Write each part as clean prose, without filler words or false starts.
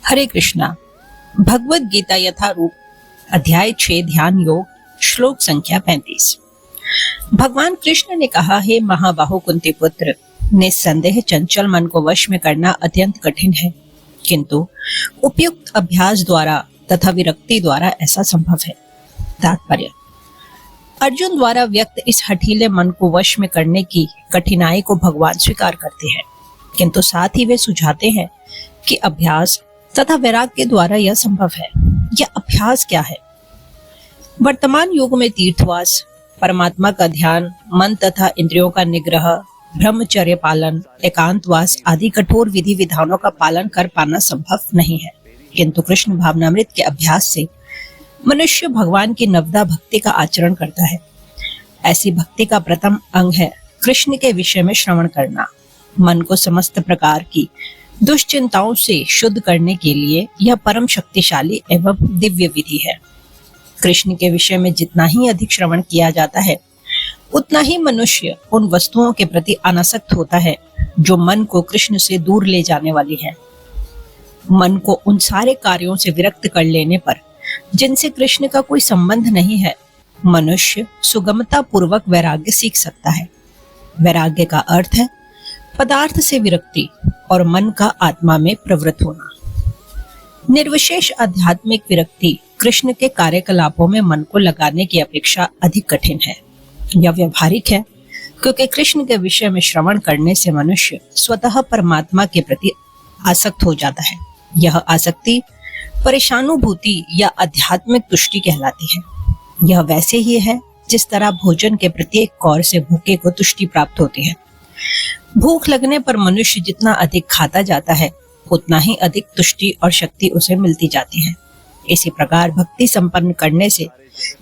हरे कृष्णा। भगवत गीता यथारूप अध्याय 6 ध्यान योग श्लोक संख्या 35। भगवान कृष्ण ने कहा है, महाबाहु कुंती पुत्र, निस्संदेह चंचल मन को वश में करना अत्यंत कठिन है, किंतु उपयुक्त अभ्यास द्वारा तथा विरक्ति द्वारा ऐसा संभव है। तात्पर्य: अर्जुन द्वारा व्यक्त इस हठीले मन को वश में करने की कठिनाई को भगवान स्वीकार करते हैं, किंतु साथ ही वे सुझाते हैं कि अभ्यास तथा वैराग्य द्वारा यह संभव है। यह अभ्यास क्या है? वर्तमान युग में तीर्थवास, परमात्मा का ध्यान, मन तथा इंद्रियों का निग्रह, ब्रह्मचर्य पालन, एकांतवास आदि कठोर विधि विधानों का पालन कर पाना संभव नहीं है, किंतु कृष्ण भावनामृत के अभ्यास से मनुष्य भगवान की नवदा भक्ति का आचरण करता है। ऐसी भक्ति का प्रथम अंग है कृष्ण के विषय में श्रवण करना। मन को समस्त प्रकार की दुश्चिंताओं से शुद्ध करने के लिए यह परम शक्तिशाली एवं दिव्य विधि है। कृष्ण के विषय में जितना ही अधिक श्रवण किया जाता है, उतना ही मनुष्य उन वस्तुओं के प्रति अनासक्त होता है जो मन को कृष्ण से दूर ले जाने वाली है। मन को उन सारे कार्यों से विरक्त कर लेने पर, जिनसे कृष्ण का कोई संबंध नहीं है, मनुष्य सुगमता पूर्वक वैराग्य सीख सकता है। वैराग्य का अर्थ है पदार्थ से विरक्ति और मन का आत्मा में प्रवृत्त होना। निर्विशेष आध्यात्मिक विरक्ति कृष्ण के कार्यकलापों में मन को लगाने की अपेक्षा अधिक कठिन है। यह व्यवहारिक है, क्योंकि कृष्ण के विषय में श्रवण करने से मनुष्य स्वतः परमात्मा के प्रति आसक्त हो जाता है। यह आसक्ति परेशानुभूति या आध्यात्मिक तुष्टि कहलाती है। यह वैसे ही है जिस तरह भोजन के प्रत्येक कौर से भूखे को तुष्टि प्राप्त होती है। भूख लगने पर मनुष्य जितना अधिक खाता जाता है, उतना ही अधिक तुष्टि और शक्ति उसे मिलती जाती है। इसी प्रकार भक्ति संपन्न करने से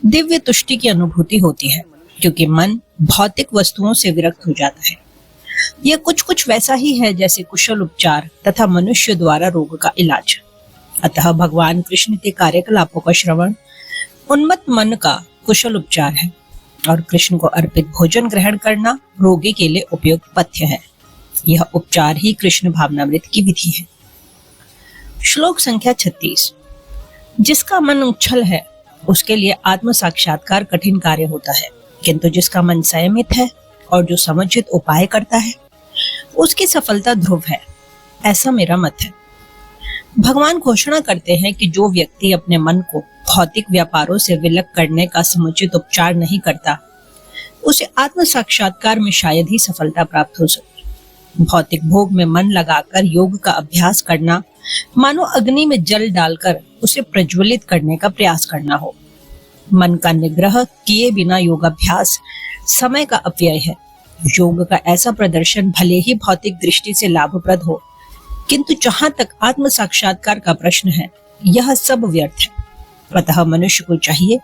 दिव्य तुष्टि की अनुभूति होती है, क्योंकि मन भौतिक वस्तुओं से विरक्त हो जाता है। यह कुछ वैसा ही है जैसे कुशल उपचार तथा मनुष्य द्वारा रोग का इलाज। अतः भगवान कृष्ण के कार्यकलापों का श्रवण उन्मत्त मन का कुशल उपचार है, और कृष्ण को अर्पित भोजन ग्रहण करना रोगी के लिए उपयुक्त पथ्य है। यह उपचार ही कृष्ण भावनामृत की विधि है। श्लोक संख्या 36। जिसका मन उच्छल है, उसके लिए आत्म साक्षात्कार कठिन कार्य होता है, किंतु जिसका मन संयमित है और जो समुचित उपाय करता है, उसकी सफलता ध्रुव है। ऐसा मेरा मत है। भगवान घोषणा करते हैं कि जो व्यक्ति अपने मन को भौतिक व्यापारों से विलग करने का समुचित उपचार नहीं करता, उसे आत्म साक्षात्कार में शायद ही सफलता प्राप्त हो सकती। भौतिक भोग में मन लगाकर योग का अभ्यास करना मानो अग्नि में जल डालकर उसे प्रज्वलित करने का प्रयास करना हो। मन का निग्रह किए बिना योगाभ्यास समय का अपव्यय है। योग का ऐसा प्रदर्शन भले ही भौतिक दृष्टि से लाभप्रद हो, किंतु जहां तक आत्म साक्षात्कार का प्रश्न है, यह सब व्यर्थ है। अतः मनुष्य को चाहिए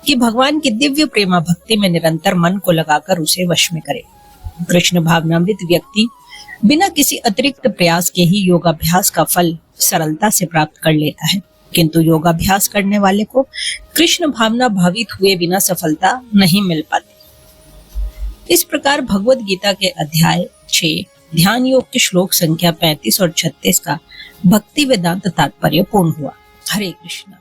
कि भगवान की दिव्य प्रेमा भक्ति में निरंतर मन को लगाकर उसे वश में करे। कृष्ण भावनामृत व्यक्ति बिना किसी अतिरिक्त प्रयास के ही योगाभ्यास का फल सरलता से प्राप्त कर लेता है, किंतु योगाभ्यास करने वाले को कृष्ण भावना भावित हुए बिना सफलता नहीं मिल पाती। इस प्रकार भगवत गीता के अध्याय 6 ध्यान योग के श्लोक संख्या 35 और 36 का भक्ति वेदांत तात्पर्य पूर्ण हुआ। हरे कृष्ण।